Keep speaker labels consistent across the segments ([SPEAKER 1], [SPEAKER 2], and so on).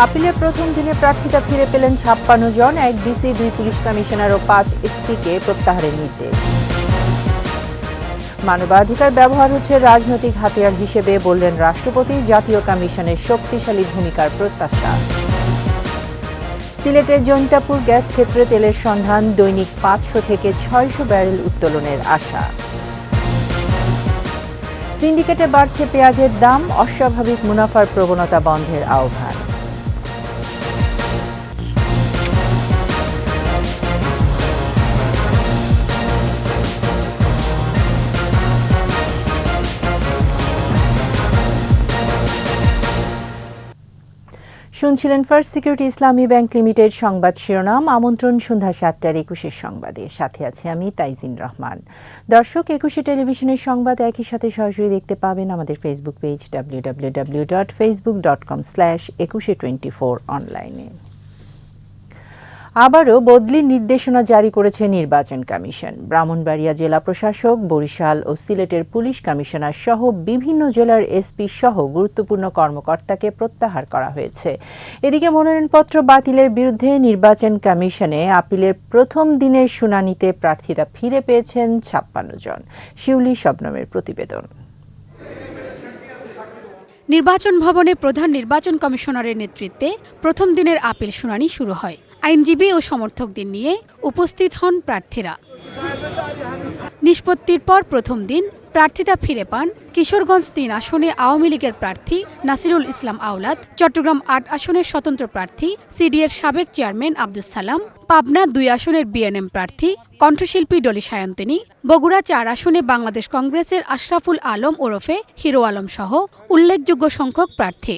[SPEAKER 1] আপিলের প্রথম দিনে প্রার্থিতা ফিরে পেলেন ৫৬ জন, ১ ডিসি, ২ পুলিশ কমিশনার ও ৫ এসপিকে প্রত্যাহারের নির্দেশ। মানবাধিকার ব্যবহার হচ্ছে রাজনৈতিক হাতিয়ার হিসেবে বললেন রাষ্ট্রপতি, জাতীয় কমিশনের শক্তিশালী ভূমিকার প্রত্যাশা। সিলেটের জৈন্তাপুর গ্যাস ক্ষেত্রে তেলের সন্ধান, দৈনিক ৫০০ থেকে ৬০০ ব্যারেল উত্তোলনের আশা। সিন্ডিকেটে বাড়ছে পেঁয়াজের দাম, অস্বাভাবিক মুনাফার প্রবণতা বন্ধের আহ্বান। শুনছিলেন ফার্স্ট সিকিউরিটি ইসলামী ব্যাংক লিমিটেড সংবাদ শিরোনাম। আমন্ত্রণ সন্ধ্যা ৭টার ২১ সংবাদে, সাথে আছে আমি তাইজিন রহমান। দর্শক, ২১ টেলিভিশনের সংবাদ একই সাথে সরাসরি দেখতে পাবেন আমাদের ফেসবুক পেজ www.facebook.com/2124 অনলাইনে। আবারও বদলির নির্দেশনা জারি করেছে নির্বাচন কমিশন। ব্রাহ্মণবাড়িয়া জেলা প্রশাসক, বরিশাল ও সিলেটের পুলিশ কমিশনার সহ বিভিন্ন জেলার এসপি সহ গুরুত্বপূর্ণ কর্মকর্তাকে প্রত্যাহার করা হয়েছে। এদিকে মনোনয়নপত্র বাতিলের বিরুদ্ধে নির্বাচন কমিশনে আপিলের প্রথম দিনের শুনানিতে প্রার্থীরা ফিরে পেয়েছেন ৫৬ জন। শিউলি শবনমের প্রতিবেদন।
[SPEAKER 2] নির্বাচন ভবনে প্রধান নির্বাচন কমিশনারের নেতৃত্বে প্রথম দিনের আপিল শুনানি শুরু হয়। আইনজীবী ও সমর্থকদের নিয়ে উপস্থিত হন প্রার্থীরা। নিষ্পত্তির পর প্রথম দিন প্রার্থিতা ফিরে পান কিশোরগঞ্জ ৩ আসনে আওয়ামী লীগের প্রার্থী নাসিরুল ইসলাম আওলাদ, চট্টগ্রাম ৮ আসনের স্বতন্ত্র প্রার্থী সিডিএর সাবেক চেয়ারম্যান আব্দুস সালাম, পাবনা ২ আসনের বিএনএম প্রার্থী কণ্ঠশিল্পী ডলি সায়ন্তনী, বগুড়া ৪ আসনে বাংলাদেশ কংগ্রেসের আশরাফুল আলম ওরফে হিরো আলম সহ উল্লেখযোগ্য সংখ্যক প্রার্থী।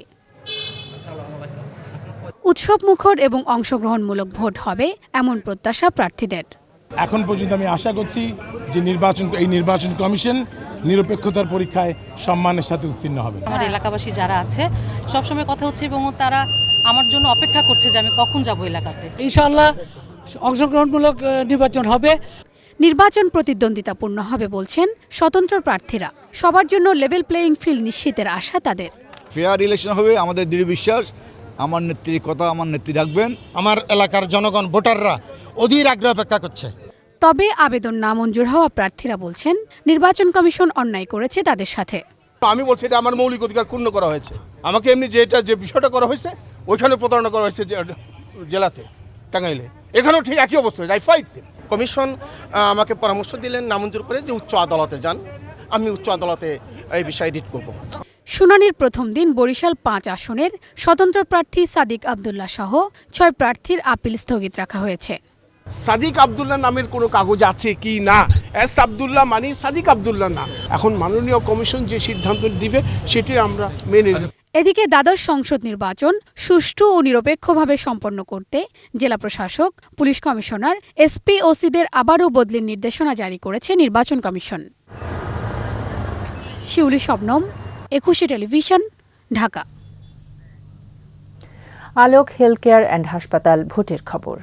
[SPEAKER 2] উৎসবমুখর এবং অংশগ্রহণমূলক ভোট হবে এমন প্রত্যাশা প্রার্থীদের।
[SPEAKER 3] এখন পর্যন্ত আমি আশা করছি যে এই নির্বাচন কমিশন নিরপেক্ষতার পরীক্ষায় সম্মানের সাথে উত্তীর্ণ হবে।
[SPEAKER 4] আমার এলাকাবাসী যারা আছে সবসময় কথা হচ্ছে এবং তারা আমার জন্য অপেক্ষা করছে যে আমি কখন যাব এলাকাতে।
[SPEAKER 5] ইনশাআল্লাহ অংশগ্রহণমূলক নির্বাচন হবে।
[SPEAKER 2] নির্বাচন প্রতিদ্বন্দ্বিতাপূর্ণ হবে বলছেন স্বতন্ত্র প্রার্থীরা। সবার জন্য লেভেল প্লেয়িং ফিল্ড নিশ্চিতের আশা তাদের।
[SPEAKER 6] ফেয়ার ইলেকশন হবে, আমাদের দৃঢ় বিশ্বাস। আমার নেত্রীর কথা আমার নেত্রী রাখবেন।
[SPEAKER 7] আমার এলাকার জনগণ ভোটাররা অধীর আগ্রহে অপেক্ষা করছে।
[SPEAKER 2] তবে আবেদন নামঞ্জুর হওয়া প্রার্থীরা বলছেন নির্বাচন কমিশন অন্যায় করেছে তাদের সাথে।
[SPEAKER 7] আমি বলছি এটা আমার মৌলিক অধিকার ক্ষুণ্ণ করা হয়েছে। আমাকে এমনি যে বিষয়টা করা হয়েছে ওইখানে প্রতারণা করা হয়েছে জেলাতে, টাঙ্গাইলে, এখানেও ঠিক একই অবস্থা হয়েছে। কমিশন আমাকে পরামর্শ দিলেন নামঞ্জুর করে যে উচ্চ আদালতে যান। আমি উচ্চ আদালতে এই বিষয়ে রিট করব।
[SPEAKER 2] শুনানির প্রথম দিন বরিশাল ৫ আসনের স্বতন্ত্র প্রার্থী সাদিক আব্দুল্লাহ সহ ৬ প্রার্থীর আপিল স্থগিত রাখা হয়েছে।
[SPEAKER 8] সাদিক আব্দুল্লাহ নামের কোনো কাগজ আছে কি না, এস আব্দুল্লাহ মানে সাদিক আব্দুল্লাহ না। এখন মাননীয় কমিশন যে সিদ্ধান্ত দিবে সেটি আমরা মেনে নেব।
[SPEAKER 2] এদিকে দ্বাদশ সংসদ নির্বাচন সুষ্ঠু ও নিরপেক্ষভাবে সম্পন্ন করতে জেলা প্রশাসক, পুলিশ কমিশনার, এসপি, ওসিদের আবারও বদলির নির্দেশনা জারি করেছে নির্বাচন commission. Shiuli Shabnam, ২১ television, Dhaka.
[SPEAKER 1] Alok health care and হাসপাতাল ভোটের খবর।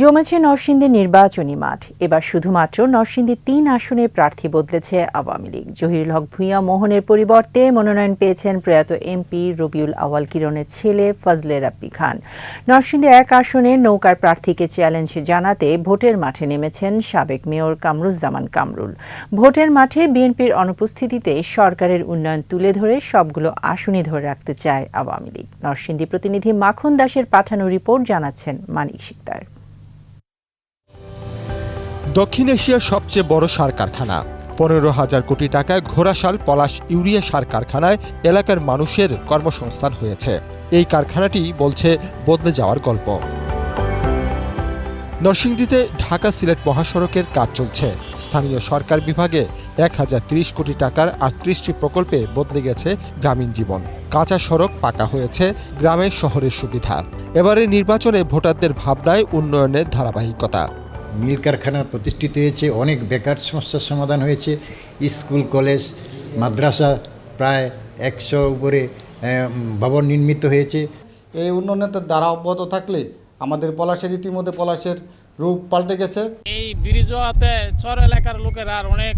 [SPEAKER 1] জমেছে নরসিংদীর নির্বাচনী মাঠ। এবার শুধুমাত্র নরসিংদীর ৩ আসনে প্রার্থী বদলেছে আওয়ামী লীগ। জহিরুল হক ভূঁইয়া মোহনের পরিবর্তে মনোনয়ন পেয়েছেন প্রয়াত এমপি রবিউল আউয়াল কিরণের ছেলে ফজলে রাব্বি খান। নরসিংদী ১ আসনে নৌকার প্রার্থীকে চ্যালেঞ্জ জানাতে ভোটের মাঠে নেমেছেন সাবেক মেয়র কামরুজ্জামান কামরুল। ভোটের মাঠে বিএনপির অনুপস্থিতিতে সরকারের উন্নয়ন তুলে ধরে সবগুলো আসনই ধরে রাখতে চায় আওয়ামী লীগ। নরসিংদী প্রতিনিধি মাখন দাসের পাঠানো রিপোর্ট জানাচ্ছেন মানিক শিকদার।
[SPEAKER 9] দক্ষিণ এশিয়ার সবচেয়ে বড় সার কারখানা, ১৫,০০০ কোটি টাকায় ঘোড়াশাল পলাশ ইউরিয়া সার কারখানায় এলাকার মানুষের কর্মসংস্থান হয়েছে। এই কারখানাটি বলছে বদলে যাওয়ার গল্প। নরসিংদীতে ঢাকা সিলেট মহাসড়কের কাজ চলছে। স্থানীয় সরকার বিভাগে ১,০৩০ কোটি টাকার ৩৮টি প্রকল্পে বদলে গেছে গ্রামীণ জীবন। কাঁচা সড়ক পাকা হয়েছে, গ্রামে শহরের সুবিধা। এবারে নির্বাচনে ভোটারদের ভাবনায় উন্নয়নের ধারাবাহিকতা।
[SPEAKER 10] মিল কারখানা প্রতিষ্ঠিত হয়েছে, অনেক বেকার সমস্যার সমাধান হয়েছে, স্কুল, কলেজ, মাদ্রাসা প্রায় ১০০ উপরে ভবন নির্মিত হয়েছে।
[SPEAKER 11] এই উন্নয়নের দ্বারা অব্যাহত থাকলে আমাদের পলাশের ইতিমধ্যে পলাশের
[SPEAKER 9] রূপ পাল্টে গেছে।
[SPEAKER 5] এই ব্রিজ হওয়াতে চর এলাকার লোকের আর অনেক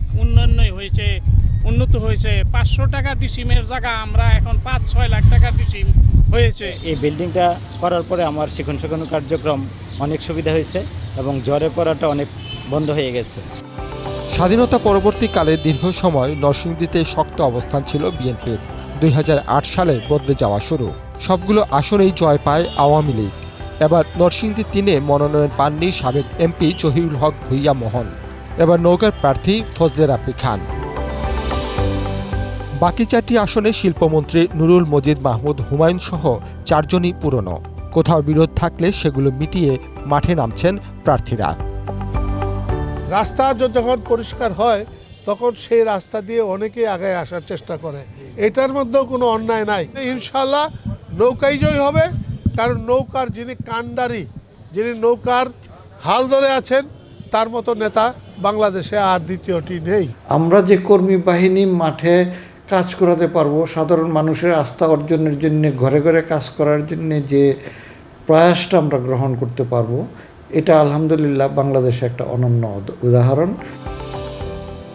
[SPEAKER 5] উন্নত হয়েছে। 500 টাকা ডিসিমের জায়গা আমরা এখন 5-6 লাখ টাকা ডিসিম হয়েছে।
[SPEAKER 11] এই বিল্ডিংটা করার পরে আমার শিক্ষণ শেখানো কার্যক্রম অনেক সুবিধা হয়েছে এবং জ্বরে পড়াটা অনেক বন্ধ হয়ে গেছে।
[SPEAKER 9] স্বাধীনতা পরবর্তীকালে দীর্ঘ সময় নরসিংদীতে শক্ত অবস্থান ছিল বিএনপির। 2008 সালে বদলে যাওয়া শুরু। সবগুলো আসনেই জয় পায় আওয়ামী লীগ। এবার নরসিংদী 3-এ মনোনয়ন পাননি সাবেক এমপি জহিরুল হক ভূঁইয়া মোহন। এবার নৌকার প্রার্থী ফজলে রাব্বি খান। বাকি 4টি আসনে শিল্পমন্ত্রী নুরুল মজিদ মাহমুদ হুমায়ুন সহ 4 জনই পুরনো। কোথাও বিরোধ থাকলে সেগুলো মিটিয়ে মাঠে নামছেন প্রার্থীরা।
[SPEAKER 3] রাস্তা যখন পরিষ্কার হয় তখন সেই রাস্তা দিয়ে অনেকেই আগায় আসার চেষ্টা করে, এটার মধ্যেও কোনো অন্যায় নাই। ইনশাল্লাহ নৌকাই জয় হবে, কারণ নৌকার যিনি কাণ্ডারি, যিনি নৌকার হাল ধরে আছেন, তার মতো নেতা বাংলাদেশে আর দ্বিতীয়টি নেই।
[SPEAKER 12] আমরা যে কর্মী বাহিনী মাঠে কাজ করাতে পারবো, সাধারণ মানুষের আস্থা অর্জনের জন্য ঘরে ঘরে কাজ করার জন্য যে প্রয়াসটা আমরা গ্রহণ করতে পারবো, এটা আলহামদুলিল্লাহ বাংলাদেশে একটা অনন্য উদাহরণ।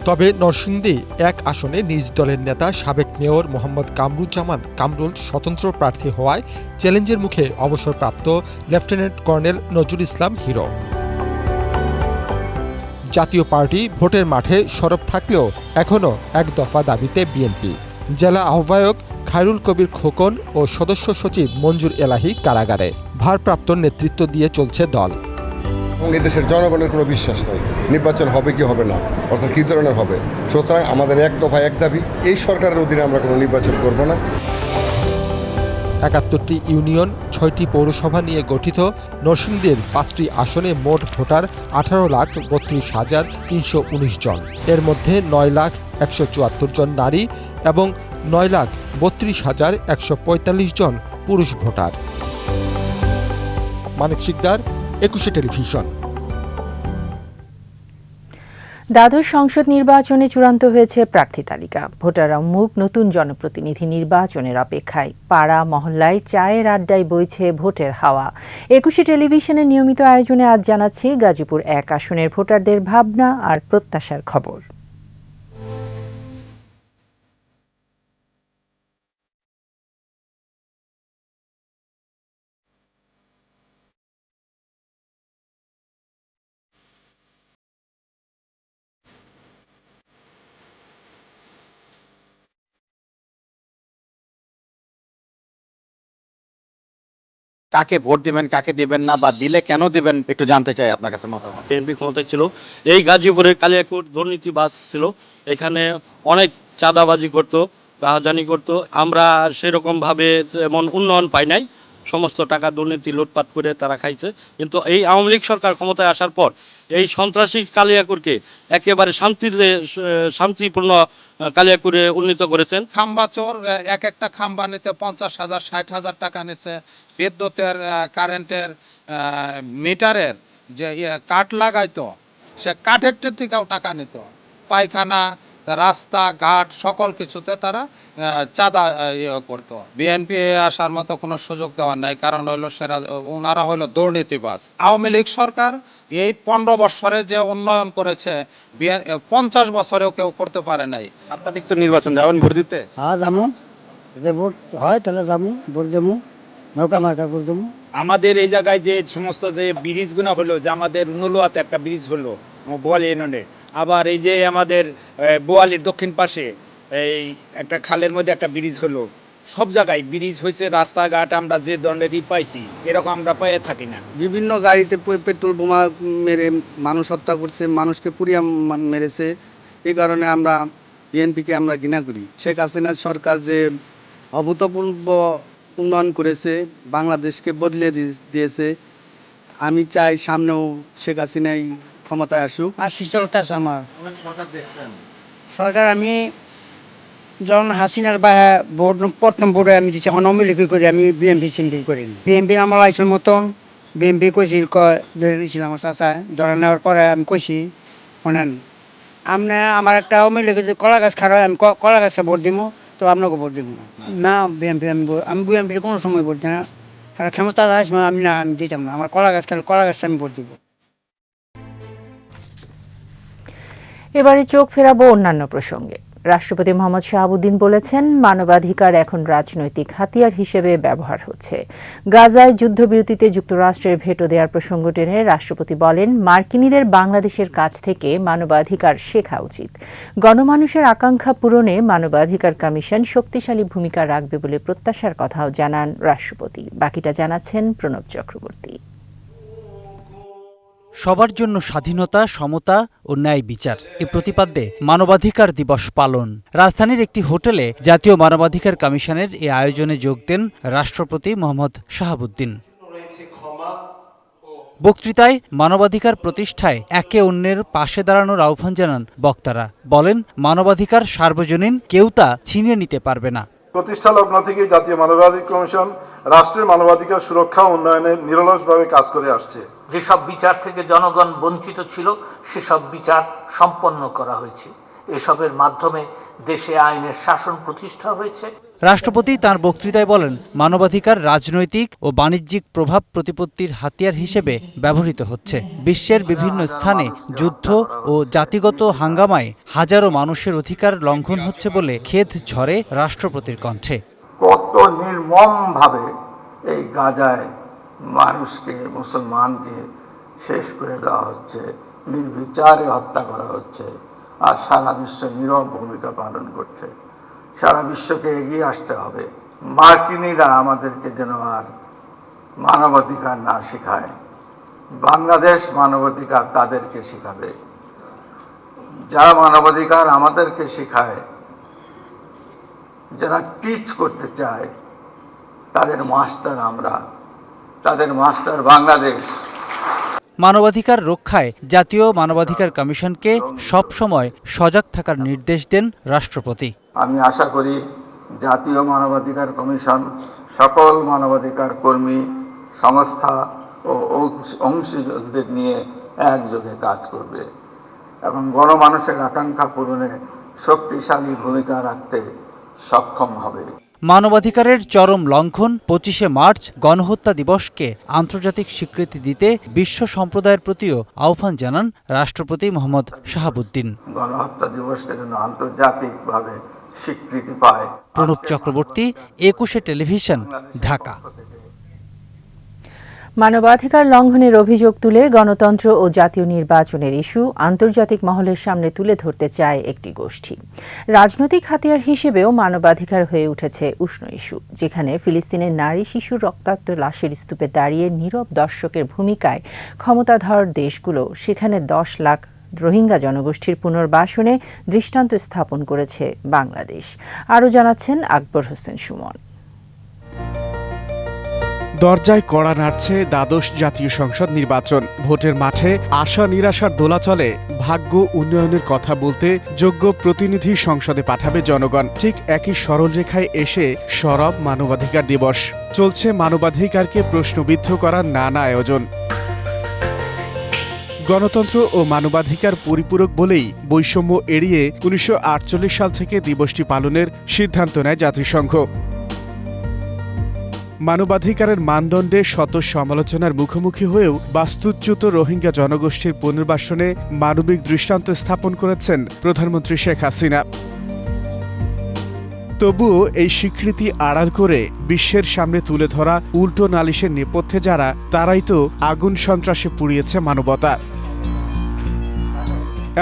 [SPEAKER 9] তবে নরসিংদী 1 আসনে নিজ দলের নেতা সাবেক মেয়র মোহাম্মদ কামরুজ্জামান কামরুল স্বতন্ত্র প্রার্থী হওয়ায় চ্যালেঞ্জের মুখে অবসরপ্রাপ্ত lieutenant colonel Nazrul Islam hero. জাতীয় পার্টি ভোটের মাঠে সরব থাকলেও এখনও এক দফা দাবিতে বিএনপি। জেলা আহ্বায়ক খায়রুল কবির খোকন ও সদস্য সচিব মঞ্জুর এলাহি কারাগারে। ভারপ্রাপ্ত নেতৃত্ব দিয়ে চলছে দল।
[SPEAKER 13] এবং এদেশের জনগণের কোনো বিশ্বাস নেই নির্বাচন হবে কি হবে না, অর্থাৎ কী ধরনের হবে। সুতরাং আমাদের এক দফা এক দাবি, এই সরকারের অধীনে আমরা কোনো নির্বাচন করব না।
[SPEAKER 9] 71টি ইউনিয়ন, 6টি পৌরসভা নিয়ে গঠিত নরসিংদীর 5টি আসনে মোট ভোটার 18,32,319 জন। এর মধ্যে 9,174 জন নারী এবং 9,32,145 জন পুরুষ ভোটার। মানিক শিকদার, 21 টেলিভিশন।
[SPEAKER 1] দ্বাদশ সংসদ নির্বাচনে চূড়ান্ত হয়েছে প্রার্থী তালিকা। ভোটাররা মুখ নতুন জনপ্রতিনিধি নির্বাচনের অপেক্ষায়। পাড়া মহল্লায় চায়ের আড্ডায় বইছে ভোটের হাওয়া। 21 টেলিভিশনের নিয়মিত আয়োজনে আজ জানাচ্ছি গাজীপুর 1 আসনের ভোটারদের ভাবনা আর প্রত্যাশার খবর।
[SPEAKER 11] কাকে ভোট দিবেন, কাকে দিবেন না, বা দিলে কেন দিবেন, একটু জানতে চাই আপনার কাছে মতামত।
[SPEAKER 5] বিএনপি ক্ষমতায় ছিল, এই গাজীপুরে কালিয়াকৈর দুর্নীতিবাজ ছিল, এখানে অনেক চাঁদাবাজি করতো, রাহাজানি করতো। আমরা সেরকম ভাবে যেমন উন্নয়ন পাই নাই, সমস্ত টাকা দুর্নীতি লুটপাট করে তারা খাইছে। কিন্তু এই আওয়ামী লীগ সরকার ক্ষমতায় আসার পর এই সন্ত্রাসী কালিয়াকৈরকে একেবারে শান্তিপূর্ণ কালিয়াকৈরে উন্নীত করেছেন।
[SPEAKER 12] খাম্বা চোর এক একটা খাম্বা নিতে 50,000 60,000 টাকা নিচ্ছে। বিদ্যুতের কারেন্টের মিটারের যে কাঠ লাগাইতো, সে কাঠের থেকেও টাকা নিত। পায়খানা, রাস্তা ঘাট সকল কিছুতে তারা চাঁদা করতো। বিএনপি আসার মতো কোনো সুযোগ দেওয়ার নাই, কারণ হইলো ওনারা হইলো দুর্নীতিবাজ। আওয়ামী লীগ সরকার এই 15 বছরে যে উন্নয়ন করেছে 50 বছরেও কেউ করতে পারে নাই।
[SPEAKER 11] আপনাদের তো নির্বাচন যাবেন ভোট দিতে?
[SPEAKER 5] হ্যাঁ যাবো, যদি ভোট হয় তাহলে যাবো, ভোট দেবো, নৌকা মার্কা করে দেবো। আমাদের এই জায়গায় যে সমস্ত যে ব্রিজগুলো হলো, যে আমাদের নলুয়াতে একটা ব্রিজ হলো বোয়ালি ইউনিয়নে, আবার এই যে আমাদের বোয়ালির দক্ষিণ পাশে এই একটা খালের মধ্যে একটা ব্রিজ হলো, সব জায়গায় ব্রিজ হয়েছে। রাস্তাঘাট আমরা যে ধরনের পাইছি এরকম আমরা পেয়ে থাকি না।
[SPEAKER 12] বিভিন্ন গাড়িতে পেট্রোল বোমা মেরে মানুষ হত্যা করছে, মানুষকে পুড়িয়ে মেরেছে। এই কারণে আমরা বিএনপিকে আমরা ঘৃণা করি। শেখ হাসিনা সরকার যে অভূতপূর্ব উন্নয়ন করেছে, বাংলাদেশকে বদলে দিয়েছে। আমি চাই সামনেও শেখ হাসিনাই ক্ষমতায় আসুক।
[SPEAKER 5] আর শিশলতা আমার সরকার, আমি যখন হাসিনার বা ভোট প্রথম ভোটে আমি দিচ্ছি অনমিলিকি করি, আমি বিএনপি সিম্পি করি। বিএনপি আমার লাইসের মতন বিএনপি কইছি দিয়েছিলাম আমার চাষা ধরে নেওয়ার পরে আমি কইছি শোনেন, আমার একটা অমিলিকি যে কলা গাছ খারাপ, আমি কলা গাছে ভোট দিব, তো আপনাকে ভোট দিব না। বিএনপি আমি বিএনপির কোনো সময় ভোট দিই না। ক্ষমতা আসবে আমি না, আমি দিতাম না। আমার কলা গাছ খারাপ, কলা গাছটা আমি ভোট দিব।
[SPEAKER 1] এবারে চোখ ফেরাবো অন্যান্য প্রসঙ্গে। রাষ্ট্রপতি মোহাম্মদ শাহাবুদ্দিন বলেছেন, মানবাধিকার এখন রাজনৈতিক হাতিয়ার হিসেবে ব্যবহার হচ্ছে। গাজায় যুদ্ধবিরতিতে যুক্তরাষ্ট্রের ভেটো দেওয়ার প্রসঙ্গ টেনে রাষ্ট্রপতি বলেন, মার্কিনীদের বাংলাদেশের কাছ থেকে মানবাধিকার শেখা উচিত। গণমানুষের আকাঙ্ক্ষা পূরণে মানবাধিকার কমিশন শক্তিশালী ভূমিকা রাখবে বলে প্রত্যাশার কথাও জানান রাষ্ট্রপতি। বাকিটা জানাচ্ছেন প্রণব চক্রবর্তী।
[SPEAKER 14] সবার জন্য স্বাধীনতা, সমতা ও ন্যায় বিচার এ প্রতিপাদ্যে মানবাধিকার দিবস পালন। রাজধানীর একটি হোটেলে জাতীয় মানবাধিকার কমিশনের এ আয়োজনে যোগ দেন রাষ্ট্রপতি মোহাম্মদ শাহাবুদ্দিন। বক্তৃতায় মানবাধিকার প্রতিষ্ঠায় একে অন্যের পাশে দাঁড়ানোর আহ্বান জানান বক্তারা। বলেন, মানবাধিকার সার্বজনীন, কেউ তা ছিনিয়ে নিতে পারবে না।
[SPEAKER 15] প্রতিষ্ঠা লগ্ন থেকে জাতীয় মানবাধিকার কমিশন রাষ্ট্রের মানবাধিকার সুরক্ষা উন্নয়নে নিরলসভাবে কাজ করে আসছে।
[SPEAKER 16] যেসব বিচার থেকে জনগণ বঞ্চিত ছিল সেসব বিচার সম্পন্ন করা হয়েছে। এসবের মাধ্যমে দেশে আইনের শাসন প্রতিষ্ঠা হয়েছে।
[SPEAKER 14] রাষ্ট্রপতি তাঁর বক্তৃতায় বলেন, মানবাধিকার রাজনৈতিক ও বাণিজ্যিক প্রভাব প্রতিপত্তির হাতিয়ার হিসেবে ব্যবহৃত হচ্ছে। বিশ্বের বিভিন্ন স্থানে যুদ্ধ ও জাতিগত হাঙ্গামায় হাজারো মানুষের অধিকার লঙ্ঘন হচ্ছে বলে খেদ ঝরে রাষ্ট্রপতির কণ্ঠে।
[SPEAKER 17] কত নির্মমভাবে এই গাজায় মানুষকে, মুসলমানকে শেষ করে দেওয়া হচ্ছে, নির্বিচারে হত্যা করা হচ্ছে, আর সারা বিশ্ব নীরব ভূমিকা পালন করছে। সারা বিশ্বকে এগিয়ে আসতে হবে। মার্কিনীরা আমাদেরকে যেন আর মানবাধিকার না শেখায়। বাংলাদেশ মানবাধিকার তাদেরকে শেখাবে। যারা মানবাধিকার আমাদেরকে শেখায়, যারা টিচ করতে চায়, তাদের মাস্টার আমরা, তাদের মাস্টার বাংলাদেশ।
[SPEAKER 14] মানবাধিকার রক্ষায় জাতীয় মানবাধিকার কমিশনকে সবসময় সজাগ থাকার নির্দেশ দেন রাষ্ট্রপতি।
[SPEAKER 17] আমি আশা করি জাতীয় মানবাধিকার কমিশন সকল মানবাধিকার কর্মী, সংস্থা ও অংশীদারদের নিয়ে একযোগে কাজ করবে এবং গণমানুষের আকাঙ্ক্ষা পূরণে শক্তিশালী ভূমিকা রাখতে সক্ষম হবে।
[SPEAKER 14] মানবাধিকারের চরম লঙ্ঘন 25শে মার্চ গণহত্যা দিবসকে আন্তর্জাতিক স্বীকৃতি দিতে বিশ্ব সম্প্রদায়ের প্রতিও আহ্বান জানান রাষ্ট্রপতি মোহাম্মদ শাহাবুদ্দিন।
[SPEAKER 17] গণহত্যা দিবসকে যেন আন্তর্জাতিকভাবে স্বীকৃতি পায়।
[SPEAKER 14] প্রণব চক্রবর্তী, 21 টেলিভিশন, ঢাকা।
[SPEAKER 1] মানবাধিকার লঙ্ঘনের অভিযোগ তুলে গণতন্ত্র ও জাতীয় নির্বাচনের ইস্যু আন্তর্জাতিক মহলের সামনে তুলে ধরতে চায় একটি গোষ্ঠী। রাজনৈতিক হাতিয়ার হিসেবেও মানবাধিকার হয়ে উঠেছে উষ্ণ ইস্যু, যেখানে ফিলিস্তিনের নারী শিশুর রক্তাক্ত লাশের স্তূপে দাঁড়িয়ে নীরব দর্শকের ভূমিকায় ক্ষমতাধর দেশগুলো সেখানে 10 লাখ রোহিঙ্গা জনগোষ্ঠীর পুনর্বাসনে দৃষ্টান্ত স্থাপন করেছে বাংলাদেশ। আরও জানাচ্ছেন আকবর হোসেন সুমন।
[SPEAKER 18] দরজায় কড়া নাড়ছে দ্বাদশ জাতীয় সংসদ নির্বাচন। ভোটের মাঠে আশা নিরাশার দোলাচলে ভাগ্য উন্নয়নের কথা বলতে যোগ্য প্রতিনিধি সংসদে পাঠাবে জনগণ। ঠিক একই সরলরেখায় এসে সরব মানবাধিকার দিবস। চলছে মানবাধিকারকে প্রশ্নবিদ্ধ করার নানা আয়োজন। গণতন্ত্র ও মানবাধিকার পরিপূরক বলেই বৈষম্য এড়িয়ে 1948 সাল থেকে দিবসটি পালনের সিদ্ধান্ত নেয় জাতিসংঘ। মানবাধিকারের মানদণ্ডে শত সমালোচনার মুখোমুখি হয়েও বাস্তুচ্যুত রোহিঙ্গা জনগোষ্ঠীর পুনর্বাসনে মানবিক দৃষ্টান্ত স্থাপন করেছেন প্রধানমন্ত্রী শেখ হাসিনা। তবুও এই স্বীকৃতি আড়াল করে বিশ্বের সামনে তুলে ধরা উল্টো নালিশের নেপথ্যে যারা, তারাই তো আগুন সন্ত্রাসে পুড়িয়েছে মানবতা।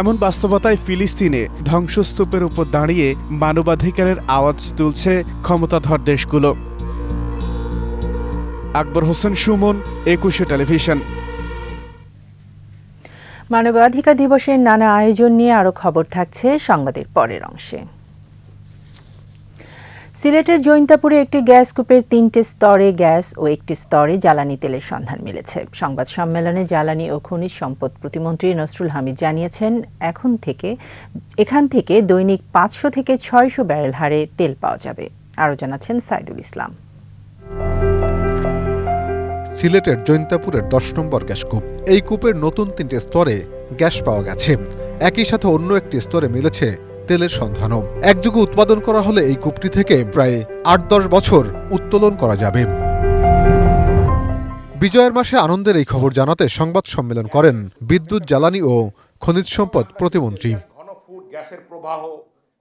[SPEAKER 18] এমন বাস্তবতায় ফিলিস্তিনে ধ্বংসস্তূপের উপর দাঁড়িয়ে মানবাধিকারের আওয়াজ তুলছে ক্ষমতাধর দেশগুলো। আকবর হোসেন সুমন, 21 টেলিভিশন।
[SPEAKER 1] মানবাধিকার দিবসের নানা আয়োজন নিয়ে আরও খবর থাকছে সংবাদের পরের অংশে। সিলেটের জৈন্তাপুরে একটি গ্যাস কূপের 3টে স্তরে গ্যাস ও একটি স্তরে জ্বালানি তেলের সন্ধান মিলেছে। সংবাদ সম্মেলনে জ্বালানি ও খনিজ সম্পদ প্রতিমন্ত্রী নসরুল হামিদ জানিয়েছেন, এখান থেকে দৈনিক 500 থেকে 600 ব্যারেল হারে তেল পাওয়া যাবে। আরও জানাচ্ছেন সাইদুল ইসলাম।
[SPEAKER 9] সিলেটের জৈন্তাপুরের 10 নম্বর গ্যাস কূপ। এই কূপের নতুন 3টে স্তরে গ্যাস পাওয়া গেছে। একই সাথে অন্য একটি স্তরে মিলেছে তেলের সন্ধানও। একযোগে উৎপাদন করা হলে এই কূপটি থেকে প্রায় 8-10 বছর উত্তোলন করা যাবে। বিজয়ের মাসে আনন্দের এই খবর জানাতে সংবাদ সম্মেলন করেন বিদ্যুৎ, জ্বালানি ও খনিজ সম্পদ প্রতিমন্ত্রী।
[SPEAKER 7] গ্যাসের প্রবাহ।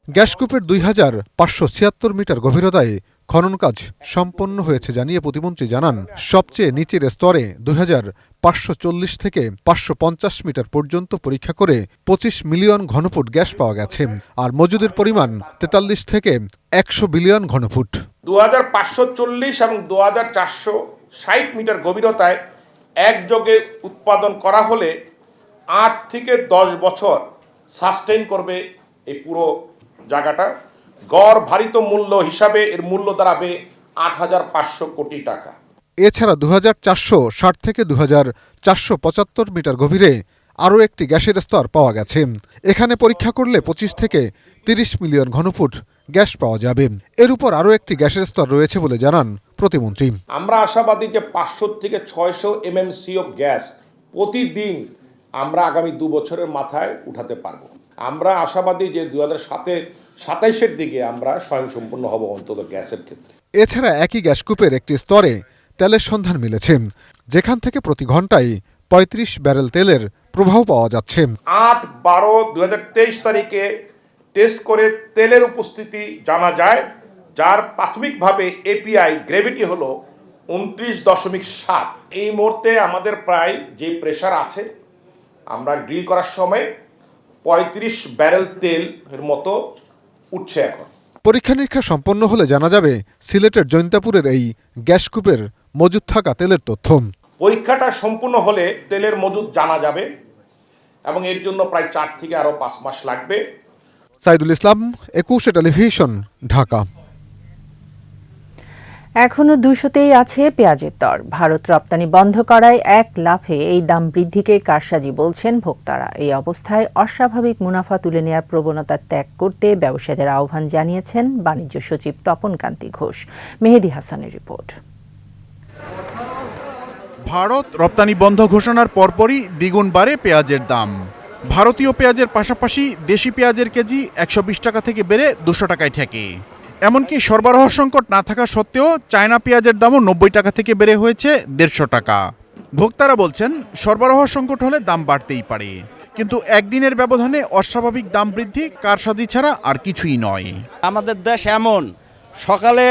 [SPEAKER 9] গ্যাসকূপের ২,৫৭৬ মিটার গভীরতায় খনন কাজ সম্পন্ন হয়েছে জানিয়ে প্রতিমন্ত্রী জানান, সবচেয়ে নিচের স্তরে ২,৫৪০ থেকে ৫৫০ মিটার পর্যন্ত পরীক্ষা করে ২৫ মিলিয়ন ঘনফুট গ্যাস পাওয়া গেছে, আর মজুদের পরিমাণ ৪৩ থেকে ১০০ বিলিয়ন ঘনফুট।
[SPEAKER 7] ২,৫৪০ এবং ২,৪৬০ মিটার গভীরতায় একযোগে উৎপাদন করা হলে ৮ থেকে ১০ বছর সাস্টেইন করবে এই পুরো জায়গাটা। গড় ভারিত মূল্য হিসাবে এর মূল্য দাঁড়াবে ৮,৫০০ কোটি টাকা।
[SPEAKER 9] এছাড়া ২,৪৬০ থেকে ২,৪৭৫ মিটার গভীরে আরও একটি গ্যাসের স্তর পাওয়া গেছে। এখানে পরীক্ষা করলে ২৫ থেকে ৩০ মিলিয়ন ঘনফুট গ্যাস পাওয়া যাবে। এর উপর আরও একটি গ্যাসের স্তর রয়েছে বলে জানান প্রতিমন্ত্রী।
[SPEAKER 7] আমরা আশাবাদী যে ৫০০ থেকে ৬০০ MMC অফ গ্যাস প্রতিদিন আমরা আগামী ২ বছরের মাথায় উঠাতে পারবো। আমরা আশাবাদী যে ২০২৭-২৭-এর দিকে আমরা স্বয়ংসম্পূর্ণ হব অন্তত গ্যাসের ক্ষেত্রে।
[SPEAKER 9] এছাড়া একই গ্যাসকূপের একটি স্তরে তেলের সন্ধান মিলেছে, যেখান থেকে প্রতি ঘন্টায় ৩৫ ব্যারেল তেলের প্রবাহ পাওয়া যাচ্ছে।
[SPEAKER 7] ৮/১২/২০২৩ তারিখে টেস্ট করে তেলের উপস্থিতি জানা যায়, যার প্রাথমিকভাবে এপিআই গ্রেভিটি হলো ২৯.৭। এই মুহূর্তে আমাদের প্রায় যে প্রেশার আছে, আমরা ড্রিল করার সময় ৩৫ ব্যারেল তেল এর মতো উঠছে। এখন
[SPEAKER 9] পরীক্ষা নিরীক্ষা সম্পন্ন হলে জানা যাবে সিলেটের জৈন্তাপুরের এই গ্যাসকূপের মজুদ থাকা তেলের তথ্য।
[SPEAKER 7] পরীক্ষাটা সম্পূর্ণ হলে তেলের মজুদ জানা যাবে এবং এর জন্য প্রায় ৪ থেকে আরও ৫ মাস লাগবে।
[SPEAKER 9] সাইদুল ইসলাম, ২১ টেলিভিশন, ঢাকা।
[SPEAKER 1] এখনো ২০০তেই আছে পেঁয়াজের দর। ভারত রপ্তানি বন্ধ করায় এক লাফে এই দাম বৃদ্ধিকে কারসাজি বলছেন ভোক্তারা। এই অবস্থায় অস্বাভাবিক মুনাফা তুলে নেওয়ার প্রবণতা ত্যাগ করতে ব্যবসায়ীদের আহ্বান জানিয়েছেন বাণিজ্য সচিব তপন কান্তি ঘোষ। মেহেদী হাসানের রিপোর্ট।
[SPEAKER 19] ভারত রপ্তানি বন্ধ ঘোষণার পরপরই দ্বিগুণ বাড়ে পেঁয়াজের দাম। ভারতীয় পেঁয়াজের পাশাপাশি দেশি পেঁয়াজের কেজি ১২০ টাকা থেকে বেড়ে ২০০ টাকায় ঠেকে। এমনকি সরবরাহ সংকট না থাকা সত্ত্বেও চায়না পেঁয়াজের দামও ৯০ টাকা থেকে বেড়ে হয়েছে ১৫০ টাকা। ভোক্তারা বলছেন, সরবরাহ সংকট হলে দাম বাড়তেই পারে, কিন্তু একদিনের ব্যবধানে অস্বাভাবিক দাম বৃদ্ধি কারসাজি ছাড়া আর কিছুই নয়।
[SPEAKER 20] আমাদের দেশ এমন, সকালে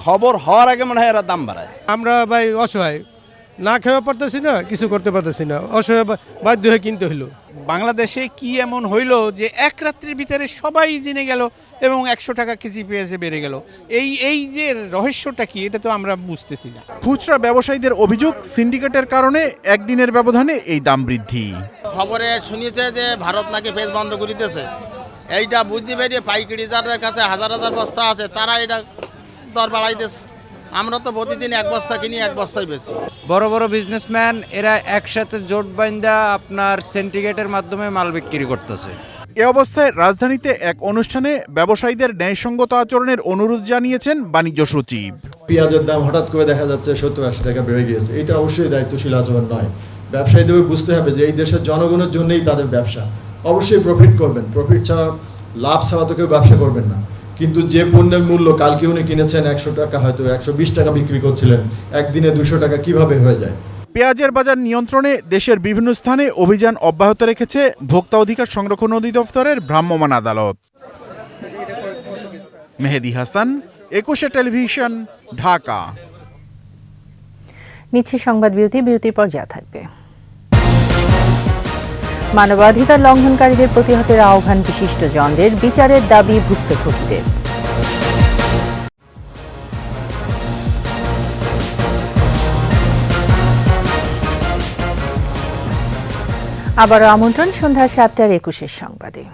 [SPEAKER 20] খবর হওয়ার আগে মনে হয় এরা দাম বাড়ায়।
[SPEAKER 21] আমরা ভাই অসহায়, না খেয়ে পারতেছি না, কিছু করতে পারতেছি না, অসহায় বাধ্য হয়ে কিনতে হইলো।
[SPEAKER 12] বাংলাদেশে কি এমন হইলো যে এক রাত্রির ভিতরে সবাই জেনে গেল এবং ১০০ টাকা কেজি পেঁয়াজে বেড়ে গেল? এই যে রহস্যটা কি, এটা তো আমরা বুঝতেছি না।
[SPEAKER 19] খুচরা ব্যবসায়ীদের অভিযোগ, সিন্ডিকেটের কারণে একদিনের ব্যবধানে এই দাম বৃদ্ধি।
[SPEAKER 20] খবরে শুনেছে যে ভারত নাকি পেঁয়াজ বন্ধ করে দিতেছে, এইটা বুঝতে পেরে পাইকারি যাদের কাছে হাজার হাজার বস্তা আছে তারা এটা দর বাড়াইতেছে। আমরা তো প্রতিদিন ১ বস্তা কিনি, ১ বস্তাই বেশি।
[SPEAKER 22] বড় বড় বিজনেসম্যান এরা একসাথে জোট বাইন্দা আপনার সিন্ডিকেটের মাধ্যমে মাল বিক্রি করতেছে।
[SPEAKER 19] এ অবস্থায় রাজধানীতে এক অনুষ্ঠানে ব্যবসায়ীদের ন্যায়সঙ্গত আচরণের অনুরোধ জানিয়েছেন বাণিজ্য সচিব।
[SPEAKER 23] পেঁয়াজের দাম হঠাৎ করে দেখা যাচ্ছে ৭০-৮০ টাকা বেড়ে গিয়েছে, এটা অবশ্যই দায়িত্বশীল আচরণ নয়। ব্যবসায়ীদের বুঝতে হবে যে এই দেশের জনগণের জন্যই তাদের ব্যবসা, অবশ্যই প্রফিট করবেন, প্রফিট ছাড়া, লাভ ছাড়া তো কেউ ব্যবসা করবেন না। কিন্তু যে পণ্যের মূল্য কালকে উনি কিনেছেন ১০০ টাকা, হয়তো ১২০ টাকা বিক্রি করছিলেন, একদিনে ২০০ টাকা কিভাবে হয়ে যায়?
[SPEAKER 19] পেঁয়াজের বাজার নিয়ন্ত্রণে দেশের বিভিন্ন স্থানে অভিযান অব্যাহত রেখেছে ভোক্তা অধিকার সংরক্ষণ অধিদপ্তরের ভ্রাম্যমাণ আদালত। মেহেদী হাসান, ২১ টেলিভিশন, ঢাকা।
[SPEAKER 1] নিচ্ছে সংবাদ বিরতির পর যা থাকবে। মানবাধিকার লঙ্ঘনকারীদের প্রতিহতের আহ্বান বিশিষ্টজনদের, বিচারের দাবি ভুক্তভোগীদের। আবারও আমন্ত্রণ সন্ধ্যা ৭টার ২১ সংবাদে।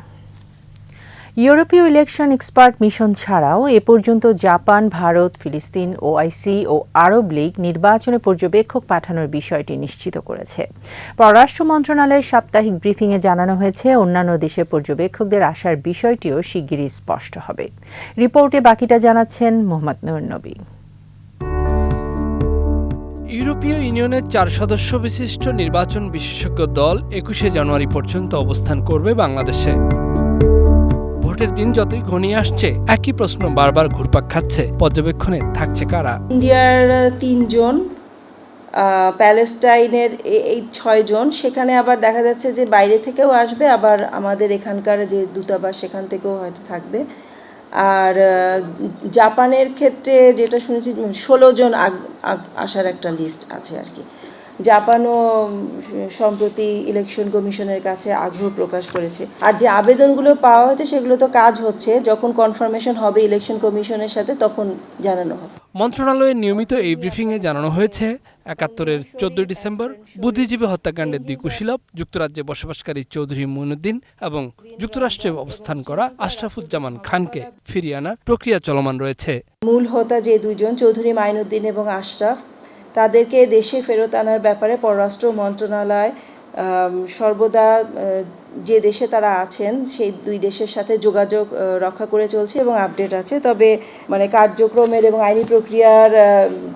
[SPEAKER 1] ইউরোপীয় ইলেকশন এক্সপার্ট মিশন ছাড়াও এ পর্যন্ত জাপান, ভারত, ফিলিস্তিন, ওআইসি ও আরব লীগ নির্বাচনে পর্যবেক্ষক পাঠানোর বিষয়টি নিশ্চিত করেছে। পররাষ্ট্র মন্ত্রণালয়ের সাপ্তাহিক ব্রিফিংয়ে জানানো হয়েছে, অন্যান্য দেশের পর্যবেক্ষকদের আসার বিষয়টিও শিগগিরই স্পষ্ট হবে। রিপোর্টে বাকিটা জানাচ্ছেন মোহাম্মদ নূর নবী।
[SPEAKER 24] ইউরোপীয় ইউনিয়নের ৪ সদস্য বিশিষ্ট নির্বাচন বিশেষজ্ঞ দল ২১ জানুয়ারি পর্যন্ত অবস্থান করবে বাংলাদেশে। ভোটের দিন যতই ঘনিয়ে আসছে, একই প্রশ্ন বারবার ঘুরপাক খাচ্ছে, পর্যবেক্ষণে থাকছে কারা?
[SPEAKER 25] ইন্ডিয়ার ৩ জন,
[SPEAKER 2] প্যালেস্টাইনের এই 6 জন, সেখানে আবার দেখা যাচ্ছে যে বাইরে থেকেও আসবে, আবার আমাদের এখানকার যে দূতাবাস সেখান থেকেও হয়তো থাকবে। আর জাপানের ক্ষেত্রে যেটা শুনেছি 16 জন আসার একটা লিস্ট আছে আর কি। জাপানও সম্প্রতি ইলেকশন কমিশনের কাছে আগ্রহ প্রকাশ করেছে। আর যে আবেদনগুলো পাওয়া হয়েছে সেগুলো তো কাজ হচ্ছে, যখন কনফার্মেশন হবে ইলেকশন কমিশনের সাথে তখন জানানো হবে।
[SPEAKER 24] মন্ত্রণালয়ের নিয়মিত এই ব্রিফিংয়ে জানানো হয়েছে ৭১-এর ১৪ ডিসেম্বর বুদ্ধিজীবী হত্যাকাণ্ডের 2 কুশীলব, যুক্তরাজ্যে বসবাসকারী চৌধুরী মুইনুদ্দিন এবং যুক্তরাষ্ট্রে অবস্থান করা আশরাফুজ্জামান খানকে ফিরিয়ে আনার প্রক্রিয়া চলমান রয়েছে।
[SPEAKER 2] মূল হোতা যে 2 জন চৌধুরী মাইনুদ্দিন এবং আশরাফ, তাদেরকে দেশে ফেরত আনার ব্যাপারে পররাষ্ট্র মন্ত্রণালয় সর্বদা যে দেশে তারা আছেন সেই 2 দেশের সাথে যোগাযোগ রক্ষা করে চলছে এবং আপডেট আছে। তবে কার্যক্রমের এবং আইনি প্রক্রিয়ার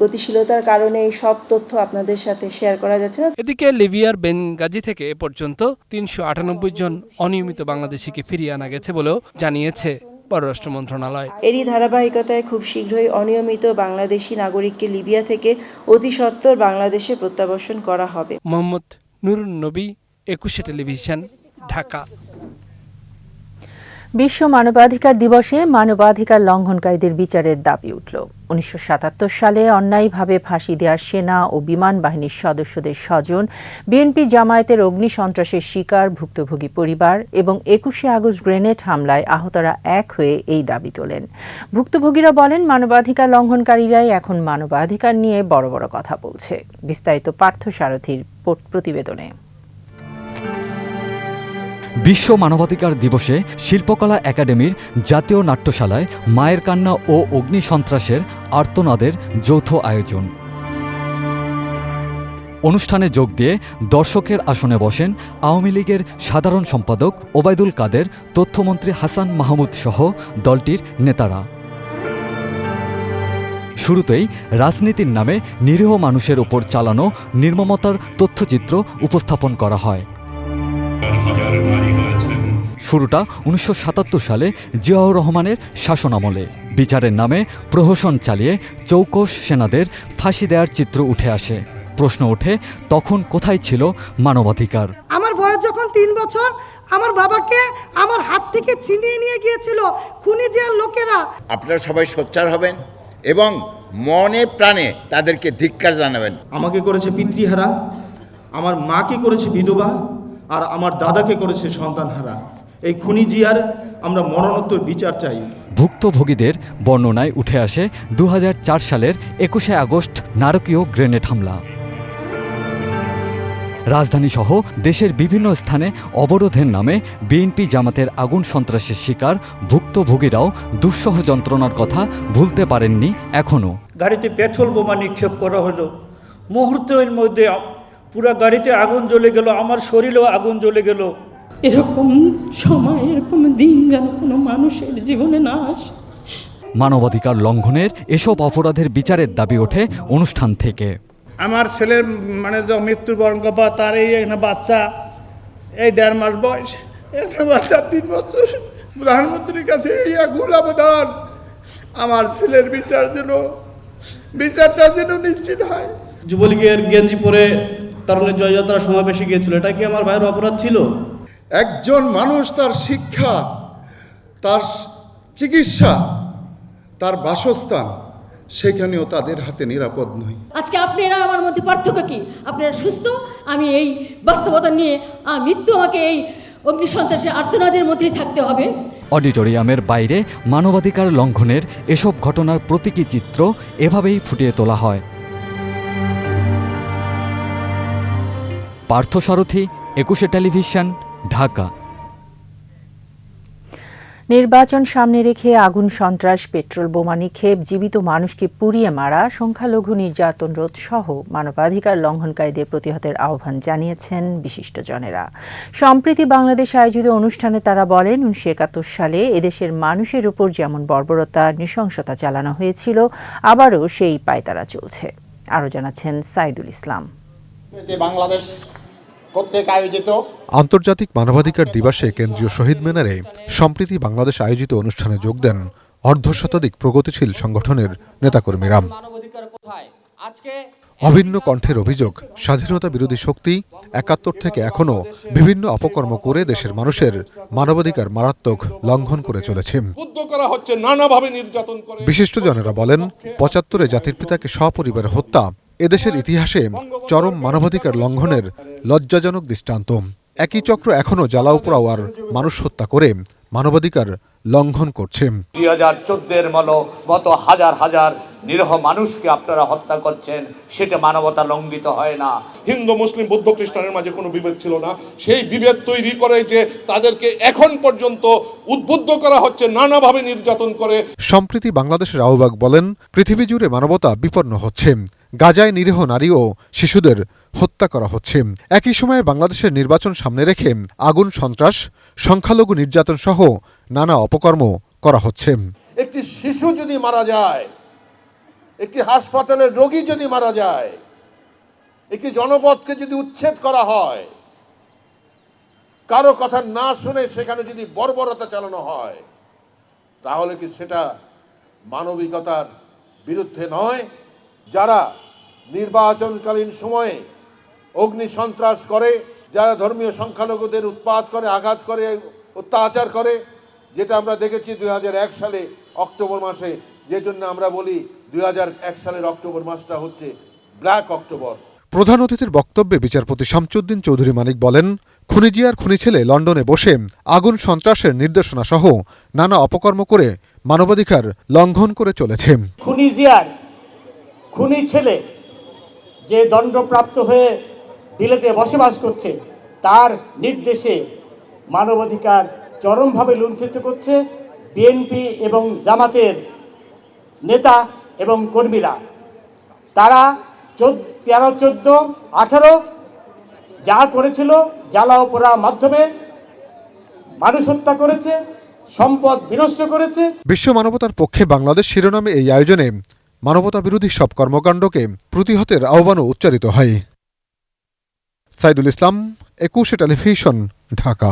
[SPEAKER 2] গতিশীলতার কারণে এই সব তথ্য আপনাদের সাথে শেয়ার করা যাচ্ছে না।
[SPEAKER 24] এদিকে লিবিয়ার বেনগাজি থেকে এ পর্যন্ত 398 জন অনিয়মিত বাংলাদেশিকে ফিরিয়ে আনা গেছে বলেও জানিয়েছে পররাষ্ট্র মন্ত্রণালয়।
[SPEAKER 2] এরই ধারাবাহিকতায় খুব শীঘ্রই অনিয়মিত বাংলাদেশি নাগরিককে লিবিয়া থেকে অতি সত্বর বাংলাদেশে প্রত্যাবর্তন করা হবে।
[SPEAKER 24] মোহাম্মদ নুরুন নবী, 21 টেলিভিশন, ঢাকা।
[SPEAKER 1] বিশ্ব মানবাধিকার দিবসে মানবাধিকার লঙ্ঘনকারীদের বিচারের দাবি উঠল। 1977 সালে অন্যায়ভাবে ফাঁসি দেওয়া সেনা ও বিমান বাহিনীর সদস্যদের স্বজন, বিএনপি জামায়াতের অগ্নিসন্ত্রাসের শিকার ভুক্তভোগী পরিবার এবং 21শে আগস্ট গ্রেনেড হামলায় আহতরা এক হয়ে এই দাবি তোলেন। ভুক্তভোগীরা বলেন, মানবাধিকার লঙ্ঘনকারীরাই এখন মানবাধিকার নিয়ে বড় বড় কথা বলছে। বিস্তারিত পার্থ সারথীর প্রতিবেদনে।
[SPEAKER 4] বিশ্ব মানবাধিকার দিবসে শিল্পকলা একাডেমির জাতীয় নাট্যশালায় মায়ের কান্না ও অগ্নি সন্ত্রাসের আর্তনাদের যৌথ আয়োজন। অনুষ্ঠানে যোগ দিয়ে দর্শকের আসনে বসেন আওয়ামী লীগের সাধারণ সম্পাদক ওবায়দুল কাদের, তথ্যমন্ত্রী হাসান মাহমুদ সহ দলটির নেতারা। শুরুতেই রাজনীতির নামে নিরীহ মানুষের উপর চালানো নির্মমতার তথ্যচিত্র উপস্থাপন করা হয়। শুরুটা 1977 সালে জিয়াউর রহমানের শাসনামলে। বিচারের নামে প্রহসন চালিয়ে চৌকস সেনাদের ফাঁসি দেওয়ার চিত্র উঠে আসে। প্রশ্ন ওঠে, তখন কোথায় ছিল মানবাধিকার?
[SPEAKER 6] আমার বয়স যখন 3 বছর, আমার বাবাকে আমার হাত থেকে ছিনিয়ে নিয়ে গিয়েছিল খুনি জিয়ার লোকেরা।
[SPEAKER 8] আপনারা সবাই সোচ্চার হবেন এবং মনে প্রাণে তাদেরকে ধিক্কার জানাবেন।
[SPEAKER 23] আমাকে করেছে পিতৃহারা, আমার মাকে করেছে বিধবা, আর আমার দাদাকে করেছে সন্তানহারা। এই খুনি জিয়ার আমরা মরণোত্তর বিচার চাই।
[SPEAKER 4] ভুক্তভোগীদের বর্ণনায় উঠে আসে 2004 সালের 21শে আগস্ট নারকীয় গ্রেনেড হামলা। রাজধানীসহ দেশের বিভিন্ন স্থানে অবরোধের নামে বিএনপি জামাতের আগুন সন্ত্রাসের শিকার ভুক্তভোগীরাও দুঃসহ যন্ত্রণার কথা ভুলতে পারেননি এখনও।
[SPEAKER 25] গাড়িতে পেট্রোল বোমা নিক্ষেপ করা হলো, মুহূর্তের মধ্যে পুরো গাড়িতে আগুন জ্বলে গেল, আমার শরীরেও আগুন জ্বলে গেল।
[SPEAKER 26] এরকম সময়, এরকম দিন যেন কোনো মানুষের জীবনে না আসে।
[SPEAKER 4] মানবাধিকার লঙ্ঘনের এসব অপরাধের বিচারের দাবি ওঠে অনুষ্ঠান থেকে।
[SPEAKER 27] আমার ছেলের যে মৃত্যুবরণ করবা, তার এই একটা বাচ্চা, এই 1.5 মাস বয়স, একটা বাচ্চা 3 বছর। প্রধানমন্ত্রীর কাছে এই আকুল আবেদন, আমার ছেলের বিচারটা যেন নিশ্চিত হয়।
[SPEAKER 28] যুবলীগের গেঞ্জি পরে তরুণের জয়যাত্রা সমাবেশে গিয়েছিল, এটা কি আমার ভাইয়ের অপরাধ ছিল?
[SPEAKER 23] একজন মানুষ তার শিক্ষা, তার চিকিৎসা, তার বাসস্থান, সেখানেও তাদের হাতে নিরাপদ নয়।
[SPEAKER 26] আজকে আপনারা আমার মধ্যে পার্থক্য কি? আপনারা সুস্থ, আমি এই বাস্তবতা নিয়ে মৃত্যু, আমাকে এই অগ্নিসন্ত্রাসের আর্তনাদের মধ্যেই থাকতে হবে।
[SPEAKER 4] অডিটোরিয়ামের বাইরে মানবাধিকার লঙ্ঘনের এসব ঘটনার প্রতীকী চিত্র এভাবেই ফুটিয়ে তোলা হয়। পার্থ সারথী, 21 টেলিভিশন, ঢাকা।
[SPEAKER 1] নির্বাচন সামনে রেখে আগুন সন্ত্রাস, পেট্রোল বোমা নিক্ষেপ, জীবিত মানুষকে পুড়িয়ে মারা, সংখ্যালঘু নির্যাতন রোধ সহ মানবাধিকার লঙ্ঘনকারীদের প্রতিহতের আহ্বান জানিয়েছেন বিশিষ্টজনেরা। সম্প্রতি বাংলাদেশ আয়োজিত অনুষ্ঠানে তারা বলেন, 1971 সালে এদেশের মানুষের উপর যেমন বর্বরতা, নৃশংসতা চালানো হয়েছিল, আবারও সেই পায়তারা চলছে। আরও জানাচ্ছেন সাইদুল ইসলাম।
[SPEAKER 8] বাংলাদেশ কর্তৃক আয়োজিত
[SPEAKER 9] আন্তর্জাতিক মানবাধিকার দিবসে কেন্দ্রীয় শহীদ মিনারে সম্প্রতি বাংলাদেশ আয়োজিত অনুষ্ঠানে যোগ দেন অর্ধশতাধিক প্রগতিশীল সংগঠনের নেতাকর্মীরা। অভিন্ন কণ্ঠের অভিযোগ, স্বাধীনতা বিরোধী শক্তি ৭১ থেকে এখনও বিভিন্ন অপকর্ম করে দেশের মানুষের মানবাধিকার মারাত্মক লঙ্ঘন করে চলেছে। বিশিষ্টজনেরা বলেন, ৭৫-এ জাতির পিতাকে সপরিবারে হত্যা এদেশের ইতিহাসে চরম মানবাধিকার লঙ্ঘনের লজ্জাজনক দৃষ্টান্ত। একই চক্র এখনও জ্বালাও পোড়াও আর মানুষ হত্যা করে মানবাধিকার লঙ্ঘন করছে।
[SPEAKER 3] 2014-এর মতো হাজার হাজার নিরীহ মানুষকে আপনারা হত্যা করছেন, সেটা মানবতা লঙ্ঘিত হয় না।
[SPEAKER 7] হিন্দু মুসলিম বৌদ্ধ খ্রিস্টানের মাঝে কোনো বিভেদ ছিল না, সেই বিভেদ তৈরি করে যে তাদেরকে এখন পর্যন্ত উদ্বুদ্ধ করা হচ্ছে, নানাভাবে নির্যাতন করে।
[SPEAKER 9] সম্প্রতি বাংলাদেশের রাওবাগ বলেন, পৃথিবী জুড়ে মানবতা বিপন্ন হচ্ছে, গাজায় নিরীহ নারী ও শিশুদের হত্যা করা হচ্ছে। একই সময়ে বাংলাদেশের নির্বাচন সামনে রেখে আগুন সন্ত্রাস, সংখ্যালঘু নির্যাতন সহ নানা অপকর্ম করা হচ্ছে।
[SPEAKER 7] একটি শিশু যদি মারা যায়, একটি হাসপাতালের রোগী যদি মারা যায়, একটি জনপদকে যদি উচ্ছেদ করা হয়, কারো কথা না শুনে সেখানে যদি বর্বরতা চালানো হয়, তাহলে কি সেটা মানবিকতার বিরুদ্ধে নয়? যারা নির্বাচনকালীন সময়ে অগ্নি সন্ত্রাস করে, যারা ধর্মীয় সংখ্যালঘুদের উৎপাত করে, আঘাত করে, অত্যাচার করে, যেটা আমরা দেখেছি 2001 সালে অক্টোবর মাসে, যে জন্য আমরা বলি 2001 সালের অক্টোবর মাসটা হচ্ছে ব্ল্যাক অক্টোবর।
[SPEAKER 9] প্রধান অতিথির বক্তব্যে বিচারপতি শামসুদ্দিন চৌধুরী মানিক বলেন, খুনি জিয়ার খুনি ছেলে লন্ডনে বসে আগুন সন্ত্রাসের নির্দেশনা সহ নানা অপকর্ম করে মানবাধিকার লঙ্ঘন করে চলেছে।
[SPEAKER 5] খুনি জিয়ার খুনি ছেলে যে দণ্ডপ্রাপ্ত হয়ে বিলেতে বসবাস করছে, তার নির্দেশে মানবাধিকার চরমভাবে লুণ্ঠিত করছে বিএনপি এবং জামাতের নেতা এবং কর্মীরা। তারা 13, 14, 18 যা করেছিল, জ্বালাও পোড়ার মাধ্যমে মানুষ হত্যা করেছে, সম্পদ বিনষ্ট করেছে।
[SPEAKER 9] বিশ্ব মানবতার পক্ষে বাংলাদেশ শিরোনামে এই আয়োজনে মানবতা বিরোধী সব কর্মকাণ্ডকে প্রতিহতের আহ্বানও উচ্চারিত হয়। সাইদুল ইসলাম, 21 টেলিভিশন, ঢাকা।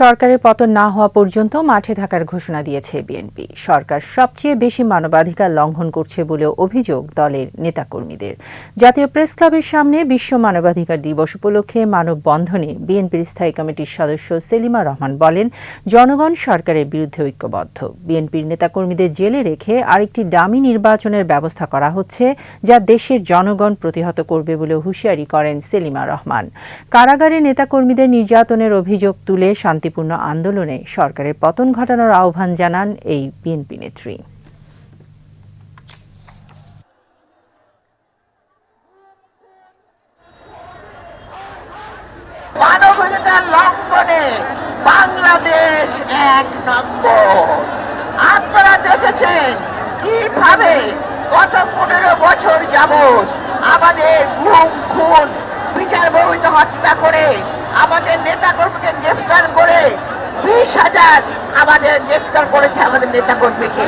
[SPEAKER 1] সরকারের পতন না হওয়া পর্যন্ত মাঠে থাকার ঘোষণা দিয়েছে বিএনপি। সরকার সবচেয়ে বেশি মানবাধিকার লঙ্ঘন করছে বলেও অভিযোগ দলের নেতাকর্মীদের। জাতীয় প্রেস ক্লাবের সামনে বিশ্ব মানবাধিকার দিবস উপলক্ষে মানববন্ধনে বিএনপির স্থায়ী কমিটির সদস্য সেলিমা রহমান বলেন, জনগণ সরকারের বিরুদ্ধে ঐক্যবদ্ধ। বিএনপির নেতাকর্মীদের জেলে রেখে আরেকটি ডামি নির্বাচনের ব্যবস্থা করা হচ্ছে, যা দেশের জনগণ প্রতিহত করবে বলে হুঁশিয়ারি করেন সেলিমা রহমান। কারাগারে নেতাকর্মীদের নির্যাতনের অভিযোগ তুলে শান্তিপূর্ণ আন্দোলনে সরকারের পতন ঘটানোর আহ্বান জানান এই বিএনপি নেত্রী।
[SPEAKER 10] মানবাধিকার লঙ্ঘনে বাংলাদেশ 1 নম্বর। আপনারা দেখেছেন কিভাবে গত 15 বছর যাবৎ আমাদের গুম, খুন, বিচার বহির্ভূত হত্যা করে, আমাদের নেতাকর্মীকে গ্রেফতার করে 20,000 আমাদের গ্রেফতার করেছে আমাদের নেতাকর্মীকে।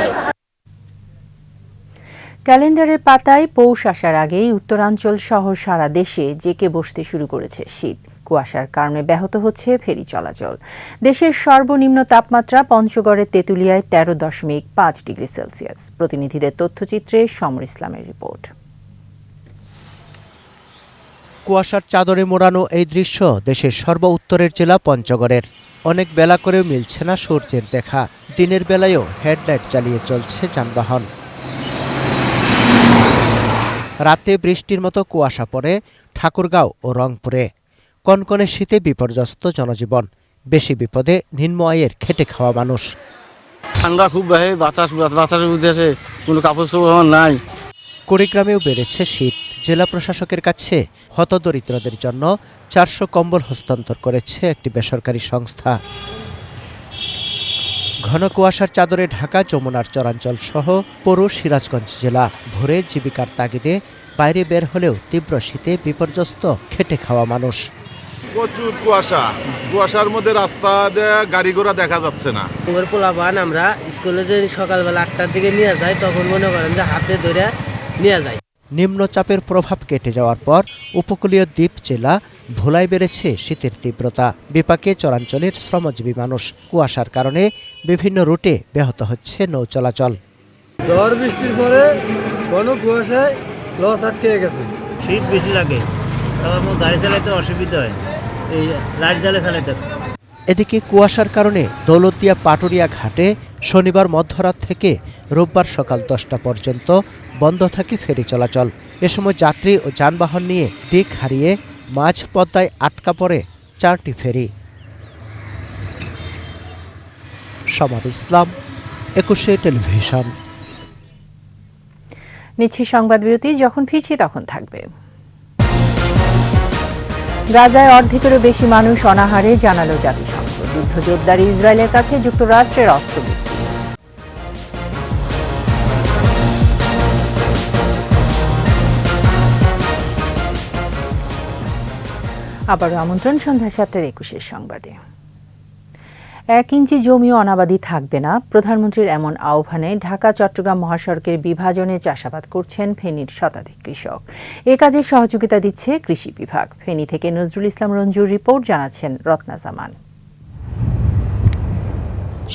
[SPEAKER 1] ক্যালেন্ডারের পাতায় পৌষ আসার আগেই উত্তরাঞ্চল সহ সারা দেশে জেঁকে বসতে শুরু করেছে শীত। কুয়াশার কারণে ব্যাহত হচ্ছে ফেরি চলাচল। দেশের সর্বনিম্ন তাপমাত্রা পঞ্চগড়ের তেঁতুলিয়ায় 13.5 ডিগ্রি সেলসিয়াস। প্রতিনিধিদের তথ্যচিত্রে সমর ইসলামের রিপোর্ট।
[SPEAKER 11] কুয়াশার চাদরে মোড়ানো এই দৃশ্য দেশের সর্ব উত্তরের জেলা পঞ্চগড়ের। অনেক বেলা করেও মিলছে না সূর্যের দেখা। দিনের বেলায়ও হেডলাইট চালিয়ে চলছে যানবাহন। রাতে বৃষ্টির মতো কুয়াশা পড়ে ঠাকুরগাঁও ও রংপুরে। কনকনে শীতে বিপর্যস্ত জনজীবন। বেশি বিপদে নিম্ন আয়ের খেটে খাওয়া মানুষ।
[SPEAKER 13] ঠান্ডা খুব বেশি, বাতাসের মধ্যে কোনো কাপড় চোপড় নাই।
[SPEAKER 11] কুড়িগ্রামেও বেড়েছে শীত। জেলা প্রশাসকের কাছে হতদরিদ্রদের জন্য 400 কম্বল হস্তান্তর করেছে একটি বেসরকারি সংস্থা। ঘন কুয়াশার চাদরে ঢাকা যমুনার চরাঞ্চল সহ পুরো সিরাজগঞ্জ জেলা। ভোরে জীবিকার তাগিদে বাইরে বের হলেও তীব্র শীতে বিপর্যস্ত খেটে খাওয়া মানুষ।
[SPEAKER 15] প্রচুর কুয়াশার মধ্যে রাস্তা দিয়ে গাড়ি ঘোড়া দেখা যাচ্ছে না।
[SPEAKER 16] পোলাপান আমরা স্কুলে যে সকালবেলা 8টার দিকে নিয়ে যাই, তখন মনে করেন যে হাতে ধরে নিয়ে যায়।
[SPEAKER 11] নিম্নচাপের প্রভাব কেটে যাওয়ার পর উপকূলীয় দ্বীপ জেলা ভোলায় বেড়েছে শীতের তীব্রতা। বিপাকে চরাঞ্চলের শ্রমজীবী মানুষ। কুয়াশার কারণে বিভিন্ন রুটে ব্যাহত হচ্ছে নৌ চলাচল।
[SPEAKER 16] ঝড় বৃষ্টির পরে ঘন কুয়াশায়
[SPEAKER 12] লস আটকে গেছে।
[SPEAKER 14] শীত বেশি লাগে, আমার গাড়ি চালাইতে অসুবিধা হয়, এই লাইট জ্বালে চালাইতে।
[SPEAKER 11] এদিকে কুয়াশার কারণে দৌলতদিয়া পাটুরিয়া ঘাটে শনিবার মধ্যরাত থেকে রোববার সকাল 10টা পর্যন্ত বন্ধ থাকে ফেরি চলাচল। এ সময় যাত্রী ও যানবাহন নিয়ে দিক হারিয়ে মাঝ পদ্মায় আটকা পড়ে 4টি ফেরি। সমার ইসলাম, 21 টেলিভিশন।
[SPEAKER 1] নিচ্ছি সংবাদ বিরতি, যখন ফিরছি তখন থাকবে। গাজায় অর্ধেকেরও বেশি মানুষ অনাহারে, জানালো জাতিসংঘ। যুদ্ধযোদ্ধার ইসরায়েলের কাছে যুক্তরাষ্ট্রের অস্ত্র বিক্রি। আবারও আমন্ত্রণ সন্ধ্যা 7:21 সংবাদে। 1 ইঞ্চি জমিও অনাবাদি থাকবে না, প্রধানমন্ত্রীর এমন আহ্বানে ঢাকা চট্টগ্রাম মহাসড়কের বিভাজনে চাষাবাদ করছেন ফেনীর শতাধিক কৃষক। এ কাজে সহযোগিতা দিচ্ছে কৃষি বিভাগ। ফেনী থেকে নজরুল ইসলাম রঞ্জুর রিপোর্ট, জানাচ্ছেন রত্না জামান।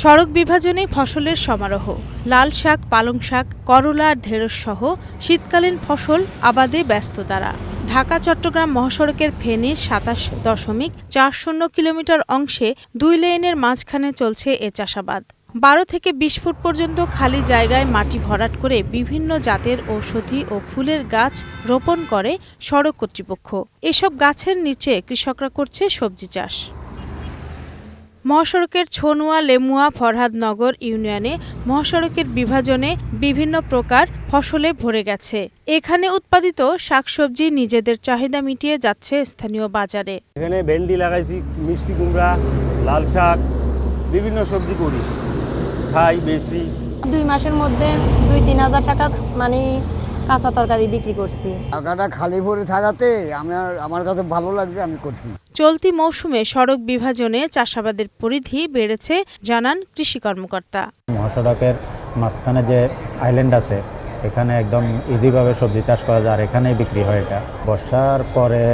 [SPEAKER 17] সড়ক বিভাজনে ফসলের সমারোহ। লাল শাক, পালং শাক, করলা আর ঢেঁড়স সহ শীতকালীন ফসল আবাদে ব্যস্ত তারা। ঢাকা চট্টগ্রাম মহাসড়কের ফেনীর 27.40 কিলোমিটার অংশে 2 লেনের মাঝখানে চলছে এ চাষাবাদ। 12 থেকে 20 ফুট পর্যন্ত খালি জায়গায় মাটি ভরাট করে বিভিন্ন জাতের ঔষধি ও ফুলের গাছ রোপণ করে সড়ক কর্তৃপক্ষ। এসব গাছের নিচে কৃষকরা করছে সবজি চাষ। মহাসড়কের ছনুয়া, লেমুয়া, ফরহাদনগর ইউনিয়নে মহাসড়কের বিভাজনে বিভিন্ন প্রকার ফসলে ভরে গেছে। এখানে উৎপাদিত শাকসবজি নিজেদের চাহিদা মিটিয়ে যাচ্ছে স্থানীয় বাজারে।
[SPEAKER 18] এখানে ভেন্ডি লাগাইছি, মিষ্টি কুমড়া, লাল শাক, বিভিন্ন সবজি করি, খাই, বেশি।
[SPEAKER 19] 2 মাসের মধ্যে 2-3 হাজার টাকা মানে কাঁচা তরকারি বিক্রি করছি।
[SPEAKER 20] টাকাটা খালি ভরে থাকাতে আমার কাছে ভালো লাগছে, আমি করছি।
[SPEAKER 17] চলতি মৌসুমে সড়ক বিভাজনে চাষাবাদের পরিধি বেড়েছে, জানান কৃষি কর্মকর্তা।
[SPEAKER 21] মহাসড়কের মাঝখানে যে আইল্যান্ড আছে, এখানে একদম ইজিভাবে সবজি চাষ করা যায়, আর এখানেই বিক্রি হয়। এটা বর্ষার পরে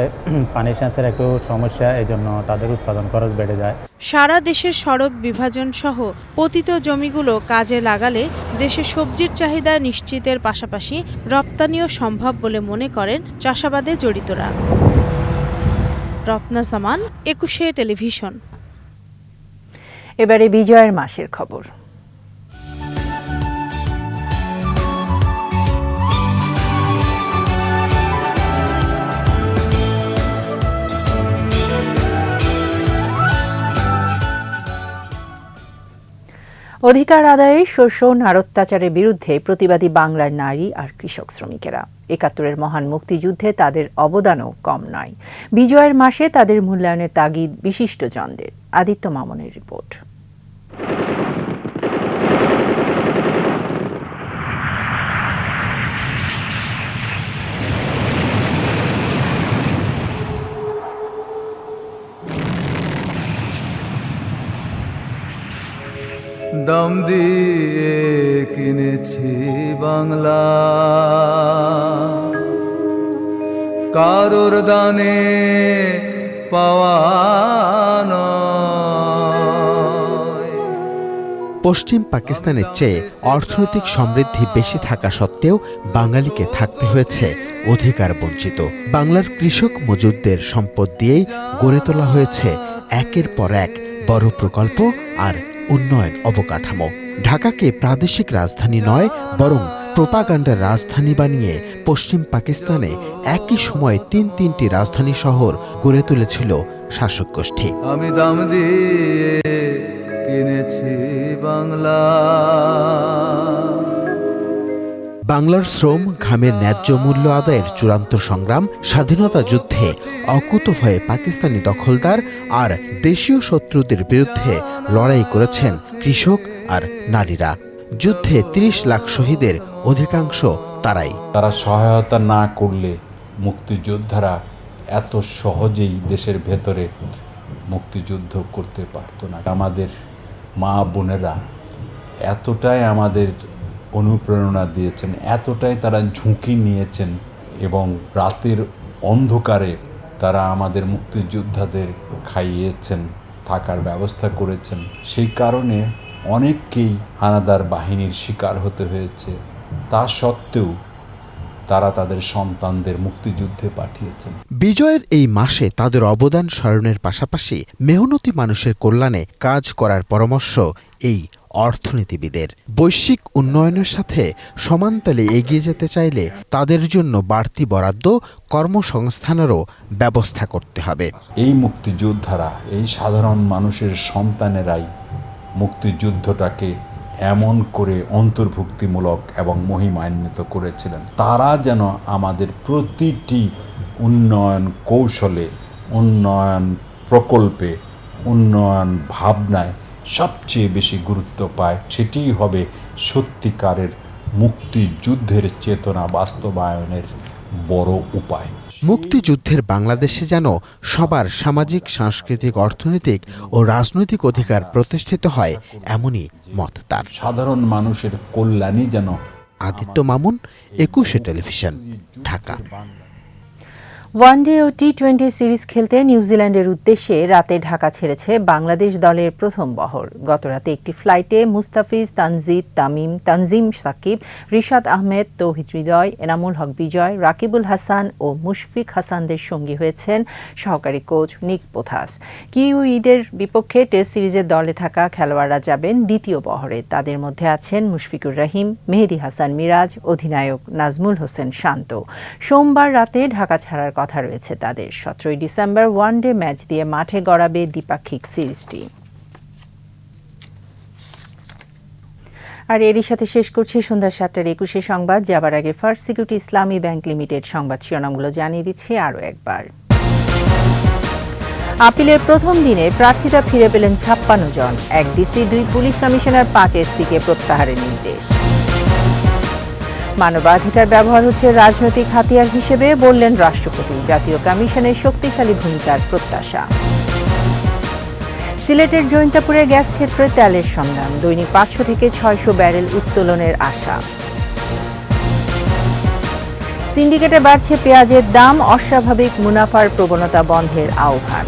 [SPEAKER 21] পানি সেচের একটু সমস্যা, এই জন্য তাদের উৎপাদন খরচ বেড়ে যায়।
[SPEAKER 17] সারা দেশের সড়ক বিভাজন সহ পতিত জমিগুলো কাজে লাগালে দেশে সবজির চাহিদা নিশ্চিতের পাশাপাশি রপ্তানিও সম্ভব বলে মনে করেন চাষাবাদে জড়িতরা। রত্না জামান, 21 টেলিভিশন।
[SPEAKER 1] এবারে বিজয়ের মাসের খবর। অধিকার আদায়ে শোষণ আর অত্যাচারের বিরুদ্ধে প্রতিবাদী বাংলার নারী আর কৃষক শ্রমিকেরা। ৭১-এর মহান মুক্তিযুদ্ধে তাদের অবদানও কম নয়। বিজয়ের মাসে তাদের মূল্যায়নের তাগিদ বিশিষ্টজনদের। আদিত্য মামুনের রিপোর্ট।
[SPEAKER 22] দাম দিয়ে কিনেছি বাংলা, কারোর দানে পাওয়া নয়।
[SPEAKER 11] পশ্চিম পাকিস্তানের চেয়ে অর্থনৈতিক সমৃদ্ধি বেশি থাকা সত্ত্বেও বাঙালিকে থাকতে হয়েছে অধিকার বঞ্চিত। বাংলার কৃষক মজুরদের সম্পদ দিয়েই গড়ে তোলা হয়েছে একের পর এক বড় প্রকল্প আর উন্নয়ন অবকাঠামো। ঢাকাকে প্রাদেশিক রাজধানী নয়, বরং প্রোপাগান্ডার রাজধানী বানিয়ে পশ্চিম পাকিস্তানে একই সময়ে 3টি রাজধানী শহর গড়ে তুলেছিল শাসক গোষ্ঠী।
[SPEAKER 22] আমি দাম দিয়ে কিনেছি বাংলা।
[SPEAKER 11] বাংলার শ্রম, ঘামের ন্যায্য মূল্য আদায়ের চূড়ান্ত সংগ্রাম, স্বাধীনতা যুদ্ধে অকুতোভয়ে পাকিস্তানি দখলদার আর দেশীয় শত্রুদের বিরুদ্ধে লড়াই করেছেন কৃষক আর নারীরা। যুদ্ধে 30 লাখ শহীদের অধিকাংশ তারাই।
[SPEAKER 29] তারা সহায়তা না করলে মুক্তিযোদ্ধারা এত সহজেই দেশের ভেতরে মুক্তিযুদ্ধ করতে পারত না। আমাদের মা বোনেরা এতটাই আমাদের অনুপ্রেরণা দিয়েছেন, এতটাই তারা ঝুঁকি নিয়েছেন এবং রাতের অন্ধকারে তারা আমাদের মুক্তিযোদ্ধাদের খাইয়েছেন, থাকার ব্যবস্থা করেছেন। সেই কারণে অনেককেই হানাদার বাহিনীর শিকার হতে হয়েছে। তা সত্ত্বেও তারা তাদের সন্তানদের মুক্তিযুদ্ধে পাঠিয়েছেন।
[SPEAKER 11] বিজয়ের এই মাসে তাদের অবদান স্মরণের পাশাপাশি মেহনতি মানুষের কল্যাণে কাজ করার পরামর্শ এই অর্থনীতিবিদের। বৈশ্বিক উন্নয়নের সাথে সমানতালে এগিয়ে যেতে চাইলে তাদের জন্য বাড়তি বরাদ্দ, কর্মসংস্থানেরও ব্যবস্থা করতে হবে।
[SPEAKER 29] এই মুক্তিযোদ্ধারা, এই সাধারণ মানুষের সন্তানেরাই মুক্তিযুদ্ধটাকে এমন করে অন্তর্ভুক্তিমূলক এবং মহিমান্বিত করেছিলেন। তারা যেন আমাদের প্রতিটি উন্নয়ন কৌশলে, উন্নয়ন প্রকল্পে, উন্নয়ন ভাবনায় সবচেয়ে বেশি গুরুত্ব পায়। সেটিই হবে সত্যিকারের মুক্তিযুদ্ধের চেতনা বাস্তবায়নের বড় উপায়।
[SPEAKER 11] মুক্তিযুদ্ধের বাংলাদেশে যেন সবার সামাজিক, সাংস্কৃতিক, অর্থনৈতিক ও রাজনৈতিক অধিকার প্রতিষ্ঠিত হয়, এমনই মত তার।
[SPEAKER 29] সাধারণ মানুষের কল্যাণই যেন।
[SPEAKER 11] আদিত্য মামুন, একুশে টেলিভিশন, ঢাকা।
[SPEAKER 1] ওয়ানডে ও টি-20 সিরিজ খেলতে নিউজিল্যান্ডের উদ্দেশ্যে রাতে ঢাকা ছেড়েছে বাংলাদেশ দলের প্রথম বহর। গতরাতে একটি ফ্লাইটে মুস্তাফিজ, তানজিদ তামিম, তানজিম সাকিব, রিশাদ আহমেদ, তৌহিদ হৃদয়, এনামুল হক বিজয়, রাকিবুল হাসান ও মুশফিক হাসানদের সঙ্গী হয়েছেন সহকারী কোচ নিক পোথাস। কিউইদের বিপক্ষে টেস্ট সিরিজের দলে থাকা খেলোয়াড়রা যাবেন দ্বিতীয় বহরে। তাদের মধ্যে আছেন মুশফিকুর রহিম, মেহেদী হাসান মিরাজ, অধিনায়ক নাজমুল হোসেন শান্ত। সোমবার রাতে ঢাকা ছাড়ার কথা রয়েছে তাদের। 17 ডিসেম্বর ওয়ানডে ম্যাচ দিয়ে মাঠে গড়াবে দ্বিপাক্ষিক সিরিজটি। আর এরই সাথে শেষ করছি সন্ধ্যা 7টার 21 সংবাদ। যাবার আগে ফার্স্ট সিকিউরিটি ইসলামী ব্যাংক লিমিটেড সংবাদ শিরোনামগুলো জানিয়ে দিচ্ছি আরও একবার। আপিলের প্রথম দিনে প্রার্থীরা ফিরে পেলেন 56 জন। 1 ডিসি, 2 পুলিশ কমিশনার, 5 এসপিকে প্রত্যাহারের নির্দেশ। মানবাধিকার ব্যবহার হচ্ছে রাজনৈতিক হাতিয়ার হিসেবে, বললেন রাষ্ট্রপতি। জাতীয় কমিশনের শক্তিশালী ভূমিকার প্রত্যাশা। সিলেটের জৈন্তাপুরে গ্যাস ক্ষেত্রে তেলের সন্ধান। দৈনিক 500 থেকে 600 ব্যারেল উত্তোলনের আশা। সিন্ডিকেটে বাড়ছে পেঁয়াজের দাম, অস্বাভাবিক মুনাফার প্রবণতা বন্ধের আহ্বান।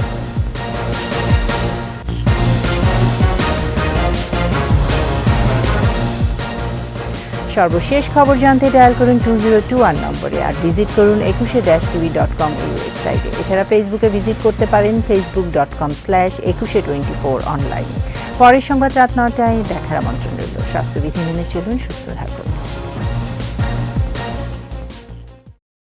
[SPEAKER 1] সর্বশেষ খবর জানতে ডায়াল করুন 2021 নম্বরে, আর ভিজিট করুন 21-tv.com এই ওয়েবসাইটে। এছাড়া ফেসবুকে ভিজিট করতে পারেন facebook.com/2124 অনলাইনে। পরের সংবাদ রাত 9টায় দেখার আমন্ত্রণ রইল। স্বাস্থ্যবিধি মেনে চলুন, সুস্থ থাকুন।